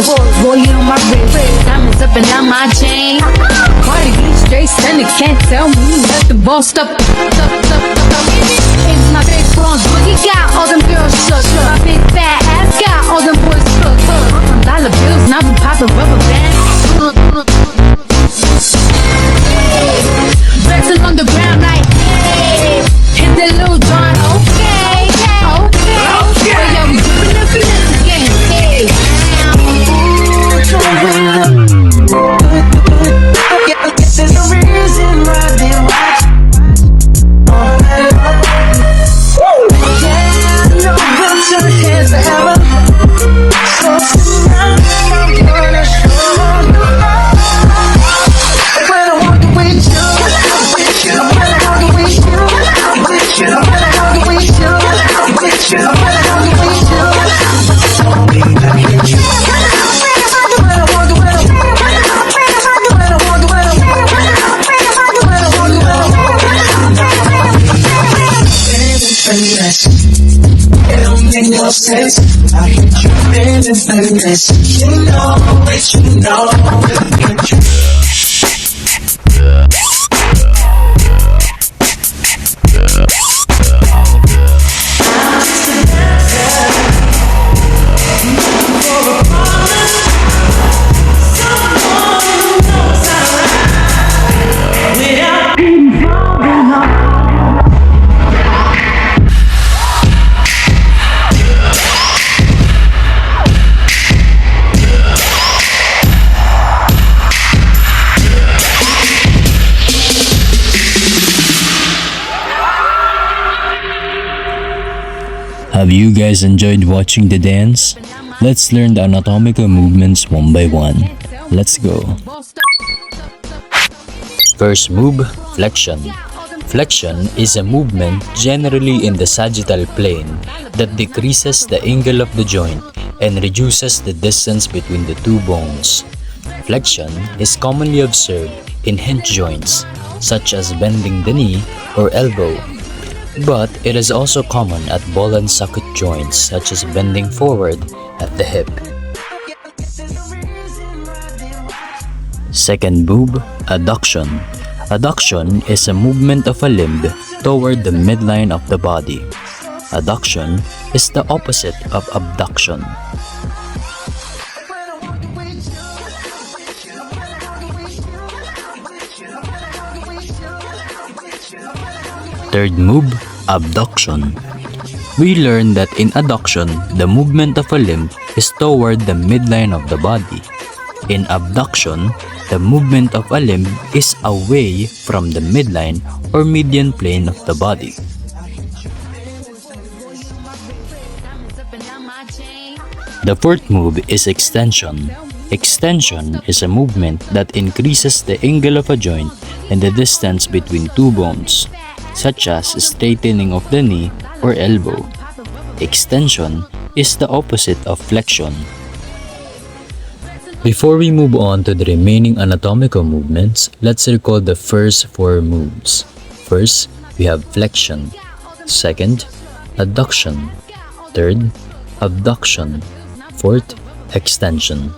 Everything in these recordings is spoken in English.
force, rolling on my wrist, diamonds up and down my chain. Party straight standing, can't tell me nothing. Bossed up. It's my big bronze boogie, got all them girls shook. My big fat ass got all them boys cooked. Dollar bills, now we poppin' rubber bands. Wrestling on the ground like, hey, hit that little John, okay. But yeah, we doing it for this again, hey. There's a reason why they watch all night long. Yeah, no winter here forever. So tonight I'm gonna show you love. When I walk with you, when I walk with you, when I walk with you, when I walk with you. It don't make no sense. I hit you in the face. You know it, you know it. Have you guys enjoyed watching the dance? Let's learn the anatomical movements one by one. Let's go. First move, flexion. Flexion is a movement generally in the sagittal plane that decreases the angle of the joint and reduces the distance between the two bones. Flexion is commonly observed in hinge joints, such as bending the knee or elbow. But it is also common at ball and socket joints, such as bending forward at the hip. Second move, adduction. Adduction is a movement of a limb toward the midline of the body. Adduction is the opposite of abduction. Third move, abduction. We learned that in adduction, the movement of a limb is toward the midline of the body. In abduction, the movement of a limb is away from the midline or median plane of the body. The fourth move is extension. Extension is a movement that increases the angle of a joint and the distance between two bones, such as straightening of the knee or elbow. Extension is the opposite of flexion. Before we move on to the remaining anatomical movements, let's recall the first four moves. First, we have flexion. Second, adduction. Third, abduction. Fourth, extension.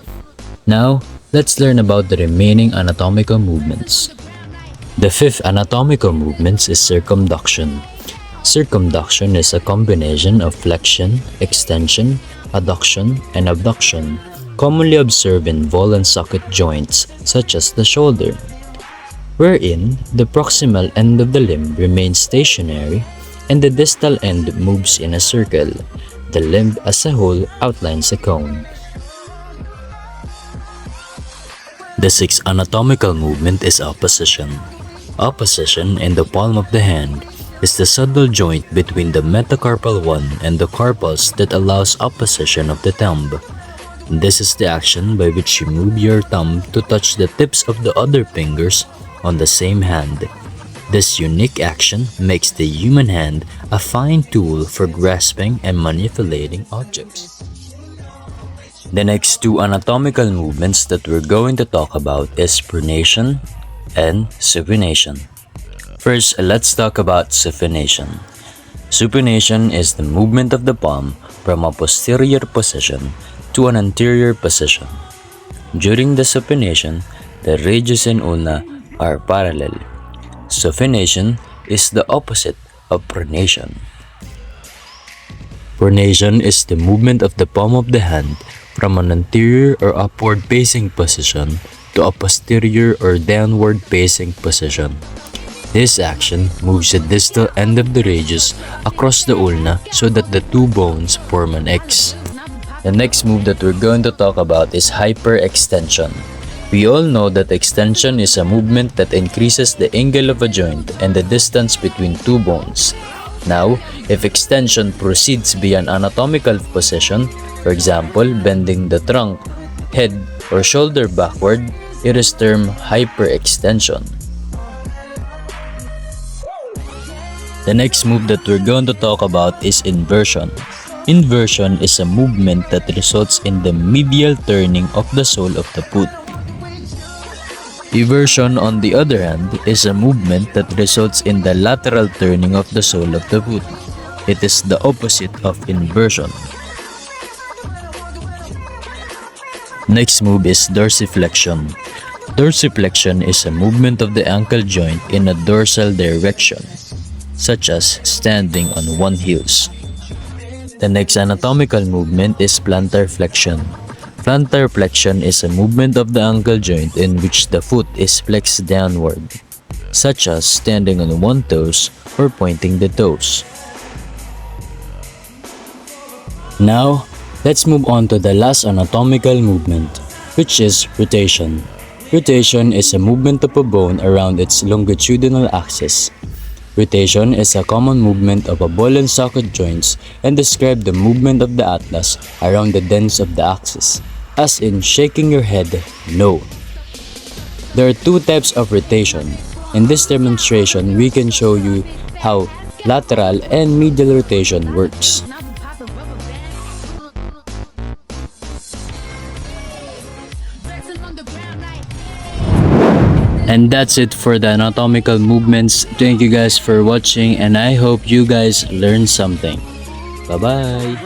Now, let's learn about the remaining anatomical movements. The fifth anatomical movement is circumduction. Circumduction is a combination of flexion, extension, adduction, and abduction, commonly observed in ball and socket joints such as the shoulder, wherein the proximal end of the limb remains stationary and the distal end moves in a circle. The limb as a whole outlines a cone. The sixth anatomical movement is opposition. Opposition in the palm of the hand is the subtle joint between the metacarpal one and the carpals that allows opposition of the thumb. This is the action by which you move your thumb to touch the tips of the other fingers on the same hand. This unique action makes the human hand a fine tool for grasping and manipulating objects. The next two anatomical movements that we're going to talk about is pronation and supination. First, let's talk about supination. Supination is the movement of the palm from a posterior position to an anterior position. During the supination, the radius and ulna are parallel. Supination is the opposite of pronation. Pronation is the movement of the palm of the hand from an anterior or upward facing position to a posterior or downward facing position. This action moves the distal end of the radius across the ulna so that the two bones form an X. The next move that we're going to talk about is hyperextension. We all know that extension is a movement that increases the angle of a joint and the distance between two bones. Now, if extension proceeds beyond anatomical position, for example, bending the trunk, head, or shoulder backward, it is termed hyperextension. The next move that we're going to talk about is inversion. Inversion is a movement that results in the medial turning of the sole of the foot. Eversion, on the other hand, is a movement that results in the lateral turning of the sole of the foot. It is the opposite of inversion. Next move is dorsiflexion. Dorsiflexion is a movement of the ankle joint in a dorsal direction, such as standing on one heels. The next anatomical movement is plantar flexion. Plantar flexion is a movement of the ankle joint in which the foot is flexed downward, such as standing on one toes or pointing the toes. Now, let's move on to the last anatomical movement, which is rotation. Rotation is a movement of a bone around its longitudinal axis. Rotation is a common movement of a ball and socket joints and describe the movement of the atlas around the dens of the axis, as in shaking your head no. There are two types of rotation. In this demonstration, we can show you how lateral and medial rotation works. And that's it for the anatomical movements. Thank you guys for watching and I hope you guys learned something. Bye-bye!